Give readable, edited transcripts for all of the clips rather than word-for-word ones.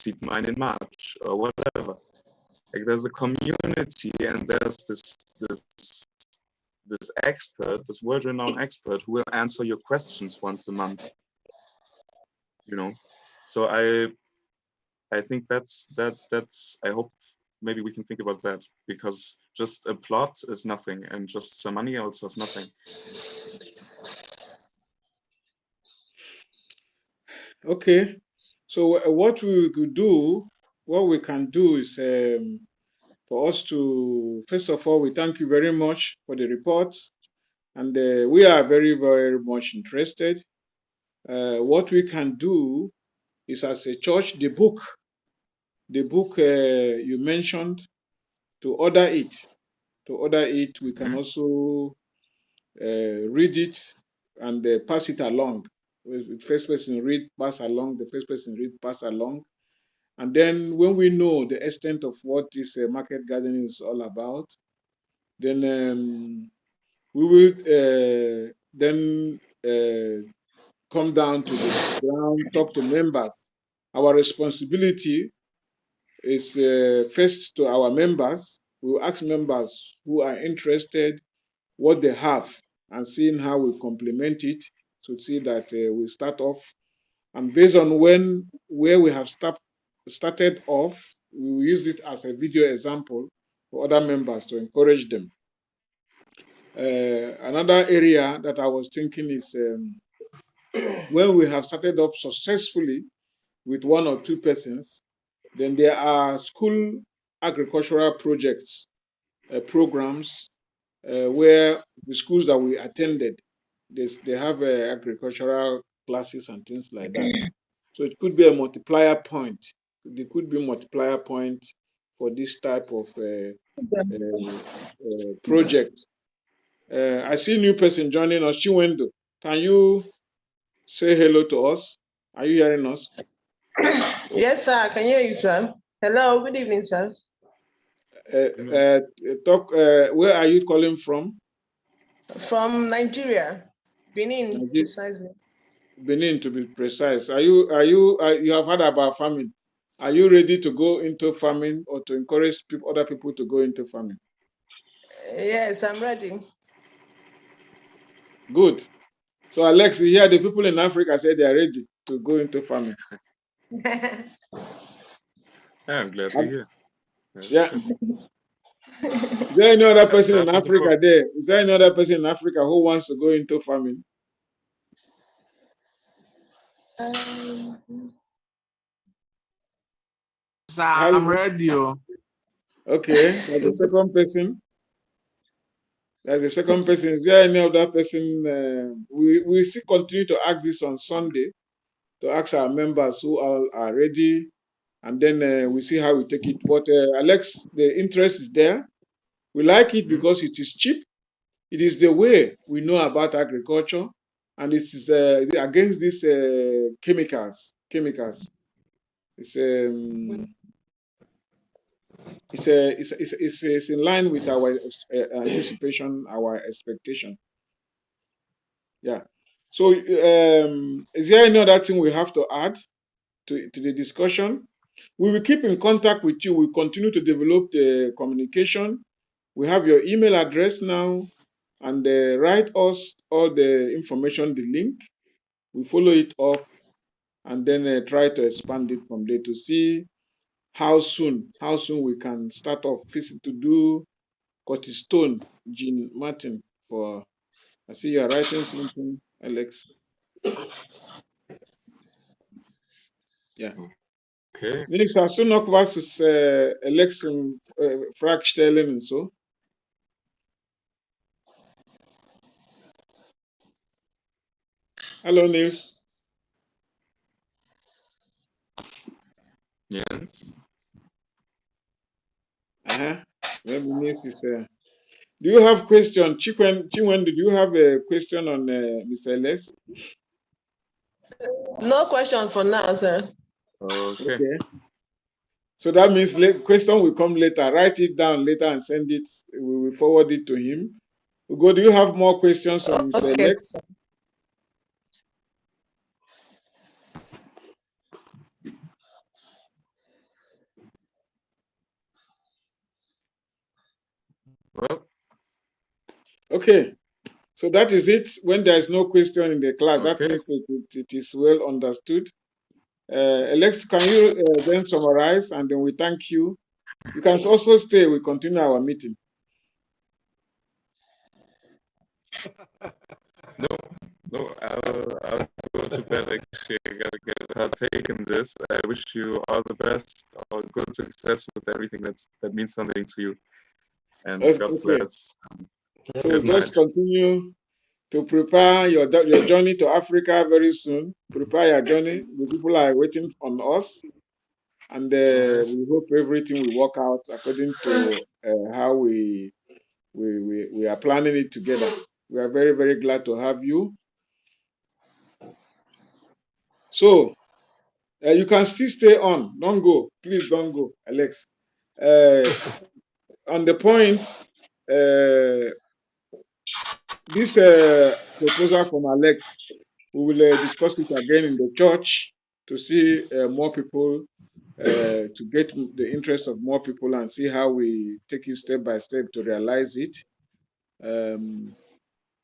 sieht man in March or whatever. Like there's a community and there's this expert, this world-renowned expert who will answer your questions once a month. So I think that's I hope maybe we can think about that, because just a plot is nothing and just some money also is nothing. Okay, so what we can do is for us to, first of all, we thank you very much for the reports, and we are very, very much interested. What we can do is, as a church, the book you mentioned, to order it. We can also read it and pass it along. The first person read, pass along. The first person read, pass along. And then when we know the extent of what this market gardening is all about, then we will then come down to the ground, talk to members. Our responsibility is first to our members. We will ask members who are interested what they have and seeing how we complement it, to see that we start off. And based on where we have started off, we will use it as a video example for other members to encourage them. Another area that I was thinking is when we have started up successfully with one or two persons, then there are school agricultural projects, programs, where the schools that we attended, they have agricultural classes and things like that. So it could be a multiplier point. There could be a multiplier point for this type of project. I see a new person joining us, Chiwendo. Can you say hello to us? Are you hearing us? Yes, sir. I can hear you, sir. Hello. Good evening, sir. Where are you calling from? From Nigeria, Benin, precisely. Benin, to be precise. You have heard about farming? Are you ready to go into farming, or to encourage other people to go into farming? Yes, I'm ready. Good. So, Alex, you hear the people in Africa say they are ready to go into farming. I'm glad to hear. Yeah. Is there any other person in Africa there? Is there any other person in Africa who wants to go into farming? Sir, I'm ready. Okay, there's the second person. Is there any other person? We still continue to ask this on Sunday, to ask our members who are ready, and then we see how we take it. But Alex, the interest is there. We like it because it is cheap. It is the way we know about agriculture, and it is against these chemicals. It's in line with our anticipation, our expectation. Yeah. So, is there any other thing we have to add to the discussion? We will keep in contact with you. We continue to develop the communication. We have your email address now, and write us all the information, the link. We follow it up, and then try to expand it from there to see how soon we can start off to do Cortisone, Jean Martin. For I see you are writing something, Alex. Ja. Okay. Nils, hast du noch was zu Alex Frage stellen und so? Hallo Nils. Yes. Maybe Nils is. Do you have question, Chinwen? Do you have a question on Mr. Alex? No question for now, sir. Okay. So that means question will come later. Write it down later and send it. We will forward it to him. Ugo, do you have more questions on Mr. Alex? Okay. So that is it. When there is no question in the class, that Okay. means it is well understood. Alex, can you then summarize, and then we thank you. You can also stay. We continue our meeting. No, I'll go to bed. Actually, I gotta get her taking this. I wish you all the best, all good success with everything that means something to you. And That's God okay. bless. So Good just night. continue to prepare your journey to Africa very soon. Prepare your journey. The people are waiting on us, and we hope everything will work out according to how we are planning it together. We are very, very glad to have you. So you can still stay on. Don't go. Please don't go, Alex. On the point, this proposal from Alex, we will discuss it again in the church to see more people, to get the interest of more people and see how we take it step by step to realize it.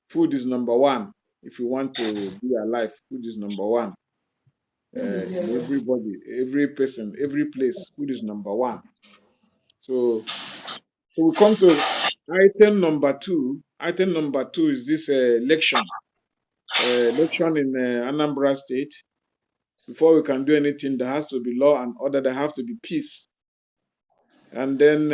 Food is number one. If you want to be alive, food is number one. In everybody, every person, every place, food is number one. So we come to item number two. Item number two is this election. Election in Anambra State. Before we can do anything, there has to be law and order. There has to be peace. And then